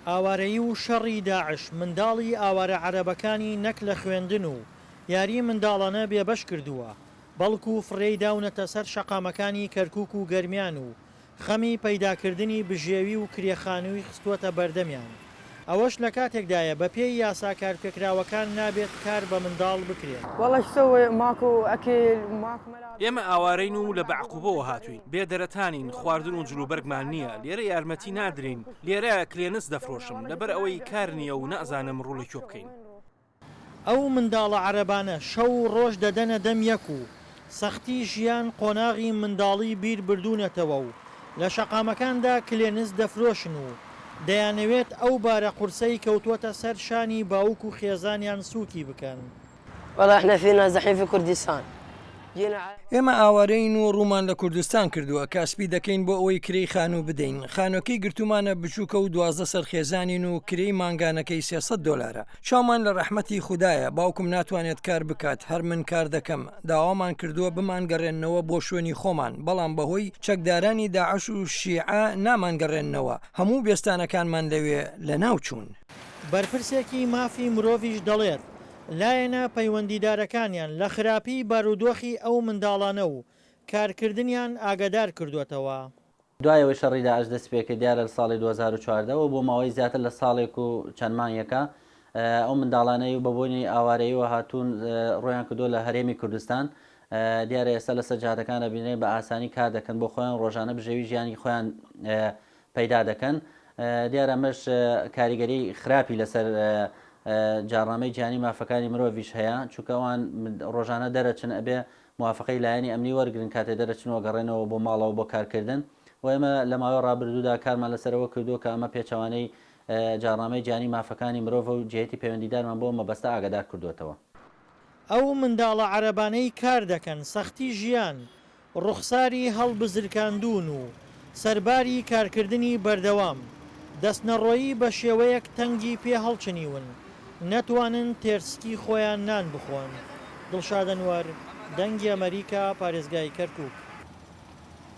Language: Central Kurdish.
ئاوارەیی و شەڕی داعش منداڵی ئاوارە عەرەبەکانی نەک لە خوێندن و یاری منداڵانە بێبەش کردووە، بەڵکو فڕێی داونەتە سەر شەقامەکانی کەرکووک و گەرمیان و خەمی پەیداکردنی بژێوی و کرێخانووی خستووەتە بەردەمیان. ئەوەش لە کاتێکدایە بە پێی یاسا کارپێکراوەکان نابێت کار بە منداڵ بکرێت. ئێمە ئاوارەین و لە بەعقوبەوە هاتوین، بێدەرەتانین، خواردن و جلوبەرگمان نییە، لێرە یارمەتی نادرین، لێرە کلێنس دەفرۆشم لەبەر ئەوەی کار نییە و نەزانم ڕوڵی کۆ بکەین. ئەو منداڵە عەرەبانە شەو و ڕۆژ دەدەنە دەم یەک و سەختی ژیان قۆناغی منداڵی بیر بردوونەتەوە و لە شەقامەکاندا کلێنس دەفرۆشن و دەیانەوێت ئەو بارە قورسەی کەوتووەتە سەر شانی باوک و خێزانیان سووکی بکەن. ئێمە ئاوارەین و ڕوومان لە کوردستان کردووە کاسپی دەکەین بۆ ئەوەی کرێی خانوو بدەین. خانۆکەی گرتومانە بچووکە و 12 سەرخێزانین و کرێی مانگانەکەی 300 دلارە. چاومان لە ڕەحمەتی خوددایە، باوکم ناتوانێت کار بکات، هەر من کار دەکەم. داوامان کردووە بمانگەڕێنەوە بۆ شوێنی خۆمان، بەڵام بەهۆی چەکدارانی داعش و شیعە نامانگەڕێنەوە. هەموو بێستانەکانمان لەوێ لە ناوچوون. بەرپرسێکی مافی مرۆڤیش دەڵێت لایەنە پەیوەندیدارەکانیان لە خراپی بارودۆخی ئەو منداڵانە و کارکردنیان ئاگادار کردوێتەوە. دوایەوەی شەڕی داعش دەست پێکە دیارە لە ساڵی 2014 و بۆ ماوەی زیاتر لە ساڵێک و چەند مانگێکە ئەو منداڵانەی و بەبوونی ئاوارەیەوە هاتوون ڕۆیان کردووە لە هەرێمی کوردستان. دیارە ئێستا لە سەرجادەکان دەبینێت بە ئاسانی کار دەکەن بۆ خۆیان ڕۆژانە بژێوی ژیانی خۆیان پەیدا دەکەن. دیارە ئەمەش کاریگەری خراپی لەسەر جاڕامەی جیهانی مافەکانی مرۆڤیش هەیە، چونکە ئەوان ڕۆژانە دەرەچن ئەبێ موافقەی لایەنی ئەمنی وەرگن کاتێ دەرەچنەوە گەڕێنەوە بۆ ماڵەوە بۆ کارکردن. و ئێمە لە ماوەی ڕابردوودا کارمان لەسەرەوە کردووە کە ئەمە پێچەوانەی جاڕامەی جیهانی مافەکانی مرۆڤ و جێتی پەیوەندیدارمان بۆ مەبەستە ئاگادار کردوێتەوە. ئەو منداڵە عەرەبانەی کار دەکەن، سەختی ژیان، ڕوخساری هەڵبزرکاندون و سەرباری کارکردنی بەردەوام، دەستنەڕۆیی بە شێوەیەک تەنگی پێ هەڵچنیون، نەتوانن تێرسکی خۆیان نان بخۆن. دڵشاد ئەنوەر، دەنگی ئەمریکا، پارێزگای کەرکووک.